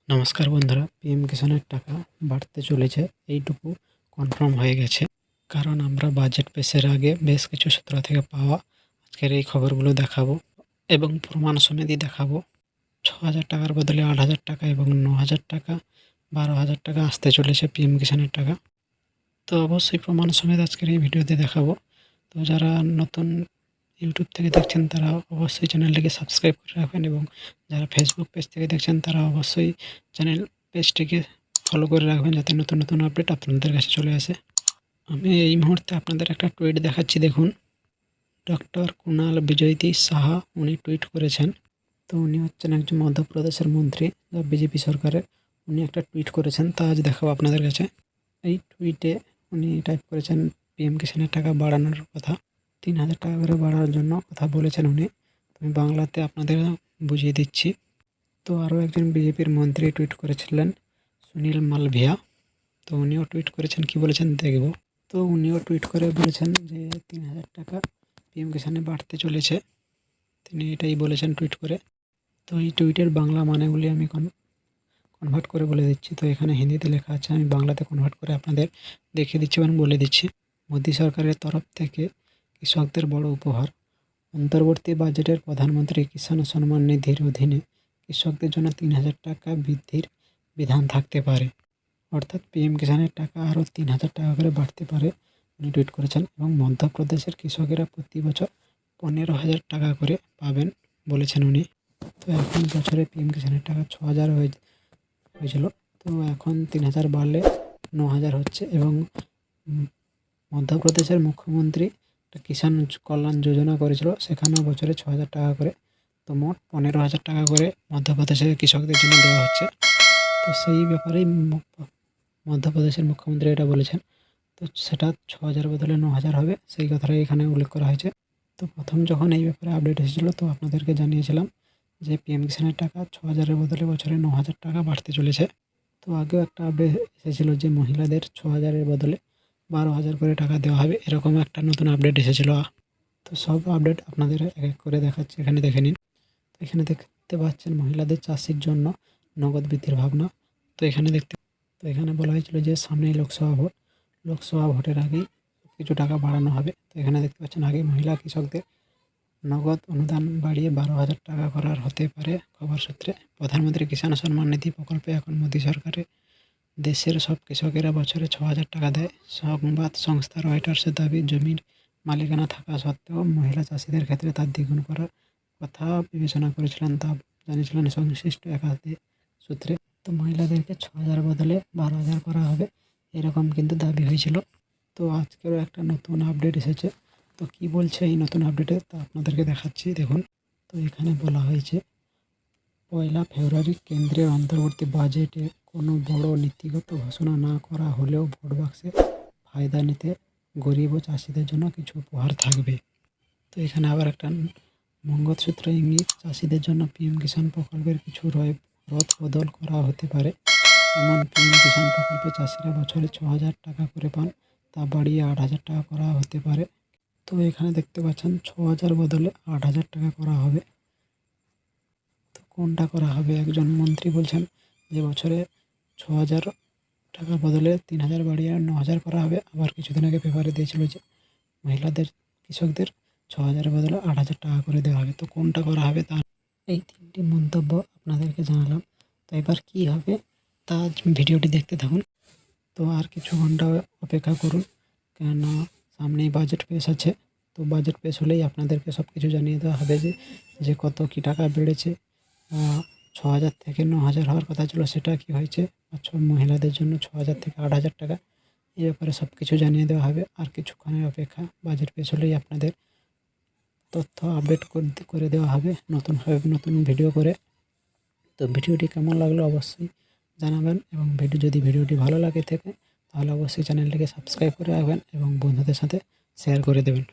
নমস্কার বন্ধুরা, পিএম কিষাণের টাকা বাড়তে চলেছে এইটুকু কনফার্ম হয়ে গেছে। কারণ আমরা বাজেট পেশের আগে বেশ কিছু সূত্র থেকে পাওয়া আজকের এই খবরগুলো দেখাবো এবং প্রমাণ সমেতই দেখাবো। 6,000 টাকার বদলে 8,000 টাকা এবং 9,000 টাকা, 12,000 টাকা আসতে চলেছে পিএম কিষাণের টাকা। তো অবশ্যই প্রমাণ সমেত আজকের এই ভিডিওতে দেখাবো। তো যারা নতুন ইউটিউব থেকে দেখছেন তারা অবশ্যই চ্যানেলটিকে সাবস্ক্রাইব করে রাখবেন এবং যারা ফেসবুক পেজ থেকে দেখছেন তারা অবশ্যই চ্যানেল পেজটিকে ফলো করে রাখবেন, যাতে নতুন নতুন আপডেট আপনাদের কাছে চলে আসে। আমি এই মুহূর্তে আপনাদের একটা টুইট দেখাচ্ছি, দেখুন। ডক্টর কুণাল বিজয়তী সাহা উনি টুইট করেছেন। তো উনি হচ্ছেন একজন মধ্যপ্রদেশের মন্ত্রী, যা বিজেপি সরকারের। উনি একটা টুইট করেছেন, তা আজ দেখাবো আপনাদের কাছে। এই টুইটে উনি টাইপ করেছেন পিএম কিষাণের টাকা বাড়ানোর কথা, 3,000 টাকা করে বাড়ানোর জন্য কথা বলেছেন উনি। আমি বাংলাতে আপনাদের বুঝিয়ে দিচ্ছি। তো আরও একজন বিজেপির মন্ত্রী টুইট করেছিলেন, সুনীল মালভিয়া। তো উনিও টুইট করেছেন, কি বলেছেন দেখব। তো উনিও টুইট করে বলেছেন যে 3,000 টাকা পিএম কিষাণে বাড়তে চলেছে। তিনি এটাই বলেছেন টুইট করে। তো এই টুইটের বাংলা মানেগুলি আমি কনভার্ট করে বলে দিচ্ছি। তো এখানে হিন্দিতে লেখা আছে, আমি বাংলাতে কনভার্ট করে আপনাদের দেখিয়ে দিচ্ছি এবং বলে দিচ্ছি। মোদী সরকারের তরফ থেকে কৃষকদের বড় উপহার। অন্তর্বর্তী বাজেটের প্রধানমন্ত্রী কিষাণ সম্মান নিধির অধীনে কৃষকদের জন্য 3,000 টাকা বৃদ্ধির বিধান থাকতে পারে। অর্থাৎ পিএম কিষাণের টাকা আরও 3,000 টাকা করে বাড়তে পারে, উনি টুইট করেছেন। এবং মধ্যপ্রদেশের কৃষকেরা প্রতি বছর 15,000 টাকা করে পাবেন বলেছেন উনি। তো এখন বছরে পিএম কিষাণের টাকা 6,000 হয়েছিল। তো এখন 3,000 বাড়লে 9,000 হচ্ছে। এবং মধ্যপ্রদেশের মুখ্যমন্ত্রী একটা কিষাণ কল্যাণ যোজনা করেছিল, সেখানেও বছরে 6,000 টাকা করে। তো মোট 15,000 টাকা করে মধ্যপ্রদেশের কৃষকদের জন্য দেওয়া হচ্ছে। তো সেই ব্যাপারেই মধ্যপ্রদেশের মুখ্যমন্ত্রী এটা বলেছেন। তো সেটা 6,000 বদলে 9,000 হবে, সেই কথাটাই এখানে উল্লেখ করা হয়েছে। তো প্রথম যখন এই ব্যাপারে আপডেট এসেছিলো, তো আপনাদেরকে জানিয়েছিলাম যে পিএম কিষাণের টাকা 6,000-এর বদলে বছরে 9,000 টাকা বাড়তে চলেছে। তো আগেও একটা আপডেট এসেছিলো যে মহিলাদের 6,000-এর বদলে 12,000 করে টাকা দেওয়া হবে, এরকম একটা নতুন আপডেট এসেছিলো। তো সব আপডেট আপনাদের এক এক করে দেখাচ্ছি, এখানে দেখে নিন। তো এখানে দেখতে পাচ্ছেন মহিলাদের চাষির জন্য নগদ বৃদ্ধির ভাবনা। তো এখানে বলা হয়েছিল যে সামনেই লোকসভা ভোটের আগেই কিছু টাকা বাড়ানো হবে। তো এখানে দেখতে পাচ্ছেন আগে মহিলা কৃষকদের নগদ অনুদান বাড়িয়ে 12,000 টাকা করার হতে পারে খবর সূত্রে। প্রধানমন্ত্রী কিষাণ সম্মান নিধি প্রকল্পে এখন মোদী সরকারের দেশের সব কৃষকেরা বছরে 6,000 টাকা দেয়। সংবাদ সংস্থা রয়টার্সের দাবি, জমির মালিকানা থাকা সত্ত্বেও মহিলা চাষিদের ক্ষেত্রে তার দ্বিগুণ করার কথা বিবেচনা করেছিলেন, তা জানিয়েছিলেন সংশ্লিষ্ট একাধিক সূত্রে। তো মহিলাদেরকে 6,000 বদলে 12,000 করা হবে, এরকম কিন্তু দাবি হয়েছিল। তো আজকেরও একটা নতুন আপডেট এসেছে। তো কি বলছে এই নতুন আপডেটে, তা আপনাদেরকে দেখাচ্ছি, দেখুন। তো এখানে বলা হয়েছে 1 ফেব্রুয়ারি কেন্দ্রের অন্তর্বর্তী বাজেটে কোনো বড় নীতিগত ঘোষণা না করা হলেও ভোট বাক্সে ফায়দা নিতে গরিব ও চাষিদের জন্য কিছু উপহার থাকবে। তো এখানে আবার একটা মঙ্গলসূত্র ইঙ্গিত, চাষিদের জন্য পিএম কিষাণ প্রকল্পের কিছু রদ বদল করা হতে পারে। এমন পিএম কিষাণ প্রকল্পে চাষিরা বছরে 6,000 টাকা করে পান, তা বাড়িয়ে 8,000 টাকা করা হতে পারে। তো এখানে দেখতে পাচ্ছেন 6,000 বদলে 8,000 টাকা করা হবে। তো কোনটা করা হবে, একজন মন্ত্রী বলছেন যে বছরে 6,000 টাকার বদলে 3,000 বাড়িয়ে 9,000 করা হবে। আবার কিছুদিন আগে পেপারে দিয়েছিল যে মহিলাদের কৃষকদের 6,000-এর বদলে 8,000 টাকা করে দেওয়া হবে। তো কোনটা করা হবে, তা এই 3টি মন্তব্য আপনাদেরকে জানালাম। তো এবার কী হবে তা ভিডিওটি দেখতে থাকুন। তো আর কিছু ঘন্টা অপেক্ষা করুন, কেন সামনেই বাজেট পেশ আছে। তো বাজেট পেশ হলেই আপনাদেরকে সব কিছু জানিয়ে দেওয়া হবে যে কত কী টাকা বেড়েছে। 6,000 থেকে 9,000 হওয়ার কথা ছিল, সেটা কি হয়েছে। মহিলাদের জন্য 6,000 থেকে 8,000 টাকা, এই ব্যাপারে সব কিছু জানিয়ে দেওয়া হবে। আর কিছুক্ষণের অপেক্ষা, বাজেট পেশ হলেই আপনাদের তথ্য আপডেট করে দেওয়া হবে নতুন ভিডিও করে। তো ভিডিওটি কেমন লাগলো অবশ্যই জানাবেন, এবং যদি ভিডিওটি ভালো লাগে থাকে তাহলে অবশ্যই চ্যানেলটিকে সাবস্ক্রাইব করে রাখবেন এবং বন্ধুদের সাথে শেয়ার করে দেবেন।